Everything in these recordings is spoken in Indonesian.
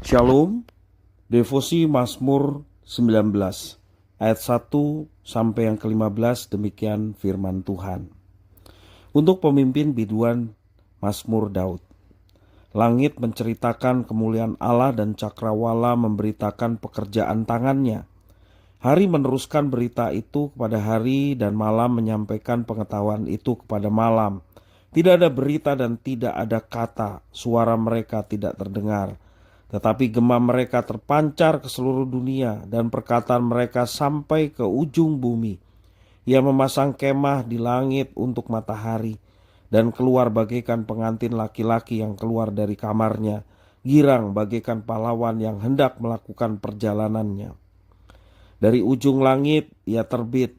Shalom, devosi Mazmur 19 ayat 1 sampai yang ke-15, demikian firman Tuhan. Untuk pemimpin biduan Mazmur Daud. Langit menceritakan kemuliaan Allah dan cakrawala memberitakan pekerjaan tangannya. Hari meneruskan berita itu kepada hari dan malam menyampaikan pengetahuan itu kepada malam. Tidak ada berita dan tidak ada kata, suara mereka tidak terdengar. Tetapi gema mereka terpancar ke seluruh dunia dan perkataan mereka sampai ke ujung bumi. Ia memasang kemah di langit untuk matahari dan keluar bagaikan pengantin laki-laki yang keluar dari kamarnya, girang bagaikan pahlawan yang hendak melakukan perjalanannya. Dari ujung langit ia terbit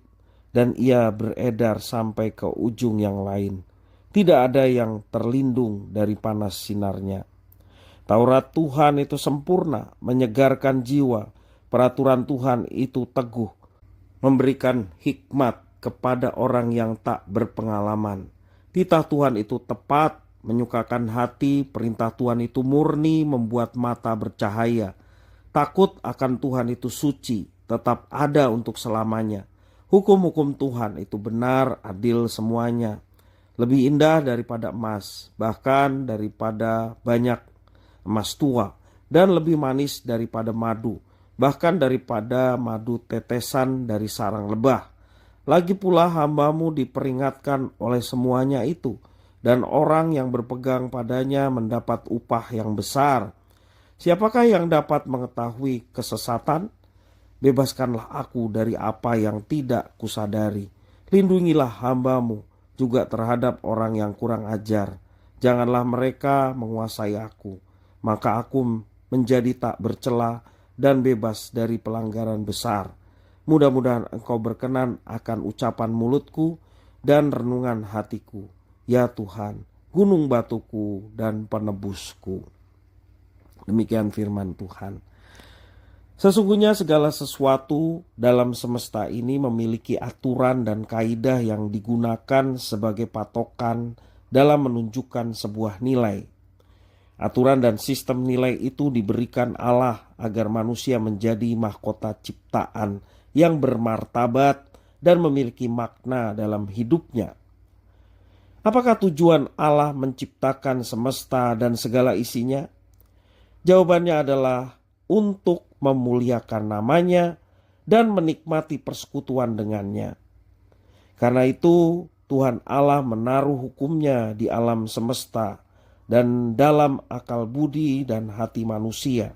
dan ia beredar sampai ke ujung yang lain. Tidak ada yang terlindung dari panas sinarnya. Taurat Tuhan itu sempurna, menyegarkan jiwa. Peraturan Tuhan itu teguh, memberikan hikmat kepada orang yang tak berpengalaman. Titah Tuhan itu tepat, menyukakan hati. Perintah Tuhan itu murni, membuat mata bercahaya. Takut akan Tuhan itu suci, tetap ada untuk selamanya. Hukum-hukum Tuhan itu benar, adil semuanya. Lebih indah daripada emas, bahkan daripada banyak emas tua, dan lebih manis daripada madu, bahkan daripada madu tetesan dari sarang lebah. Lagi pula hambamu diperingatkan oleh semuanya itu, dan orang yang berpegang padanya mendapat upah yang besar. Siapakah yang dapat mengetahui kesesatan? Bebaskanlah aku dari apa yang tidak kusadari. Lindungilah hambamu juga terhadap orang yang kurang ajar. Janganlah mereka menguasai aku. Maka aku menjadi tak bercela dan bebas dari pelanggaran besar. Mudah-mudahan engkau berkenan akan ucapan mulutku dan renungan hatiku. Ya Tuhan, gunung batuku dan penebusku. Demikian firman Tuhan. Sesungguhnya segala sesuatu dalam semesta ini memiliki aturan dan kaidah yang digunakan sebagai patokan dalam menunjukkan sebuah nilai. Aturan dan sistem nilai itu diberikan Allah agar manusia menjadi mahkota ciptaan yang bermartabat dan memiliki makna dalam hidupnya. Apakah tujuan Allah menciptakan semesta dan segala isinya? Jawabannya adalah untuk memuliakan namanya dan menikmati persekutuan dengannya. Karena itu Tuhan Allah menaruh hukumnya di alam semesta dan dalam akal budi dan hati manusia.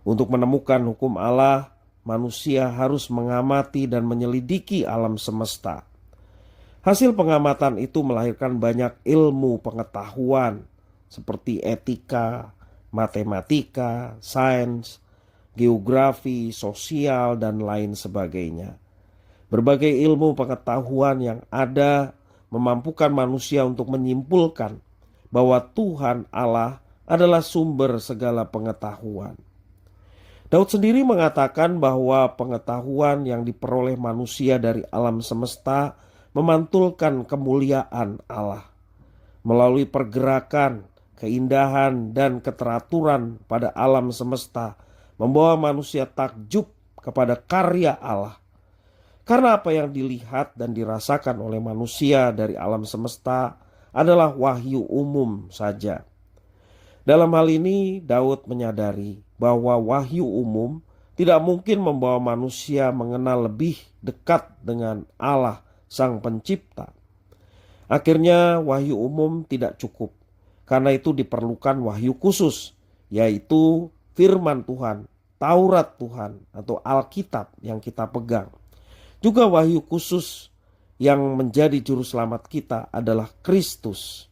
Untuk menemukan hukum Allah, manusia harus mengamati dan menyelidiki alam semesta. Hasil pengamatan itu melahirkan banyak ilmu pengetahuan seperti etika, matematika, sains, geografi, sosial, dan lain sebagainya. Berbagai ilmu pengetahuan yang ada memampukan manusia untuk menyimpulkan bahwa Tuhan Allah adalah sumber segala pengetahuan. Daud sendiri mengatakan bahwa pengetahuan yang diperoleh manusia dari alam semesta memantulkan kemuliaan Allah. Melalui pergerakan, keindahan, dan keteraturan pada alam semesta membawa manusia takjub kepada karya Allah. Karena apa yang dilihat dan dirasakan oleh manusia dari alam semesta adalah wahyu umum saja. Dalam hal ini Daud menyadari bahwa wahyu umum tidak mungkin membawa manusia mengenal lebih dekat dengan Allah Sang Pencipta. Akhirnya wahyu umum tidak cukup. Karena itu diperlukan wahyu khusus, yaitu firman Tuhan, Taurat Tuhan atau Alkitab yang kita pegang. Juga wahyu khusus yang menjadi juru selamat kita adalah Kristus.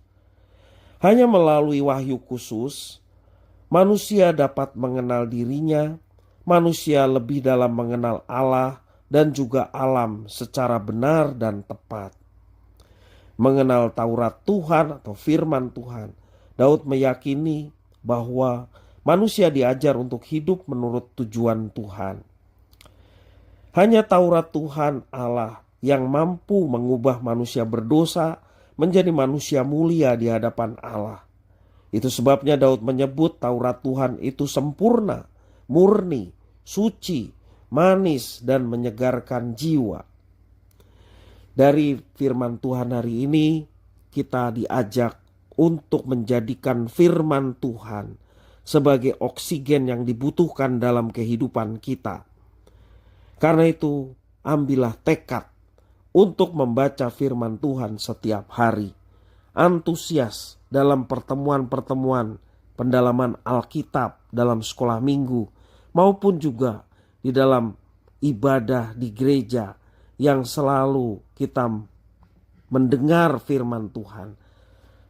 Hanya melalui wahyu khusus, manusia dapat mengenal dirinya, manusia lebih dalam mengenal Allah dan juga alam secara benar dan tepat. Mengenal Taurat Tuhan atau firman Tuhan, Daud meyakini bahwa manusia diajar untuk hidup menurut tujuan Tuhan. Hanya Taurat Tuhan Allah yang mampu mengubah manusia berdosa menjadi manusia mulia di hadapan Allah. Itu sebabnya Daud menyebut Taurat Tuhan itu sempurna, murni, suci, manis, dan menyegarkan jiwa. Dari firman Tuhan hari ini kita diajak untuk menjadikan firman Tuhan sebagai oksigen yang dibutuhkan dalam kehidupan kita. Karena itu, ambillah tekad untuk membaca firman Tuhan setiap hari. Antusias dalam pertemuan-pertemuan pendalaman Alkitab dalam sekolah minggu, maupun juga di dalam ibadah di gereja yang selalu kita mendengar firman Tuhan.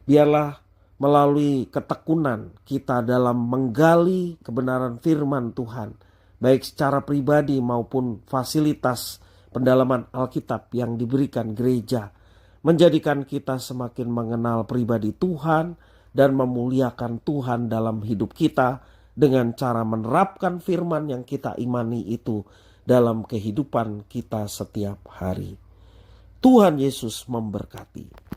Biarlah melalui ketekunan kita dalam menggali kebenaran firman Tuhan, baik secara pribadi maupun fasilitas pendalaman Alkitab yang diberikan gereja, menjadikan kita semakin mengenal pribadi Tuhan dan memuliakan Tuhan dalam hidup kita dengan cara menerapkan firman yang kita imani itu dalam kehidupan kita setiap hari. Tuhan Yesus memberkati.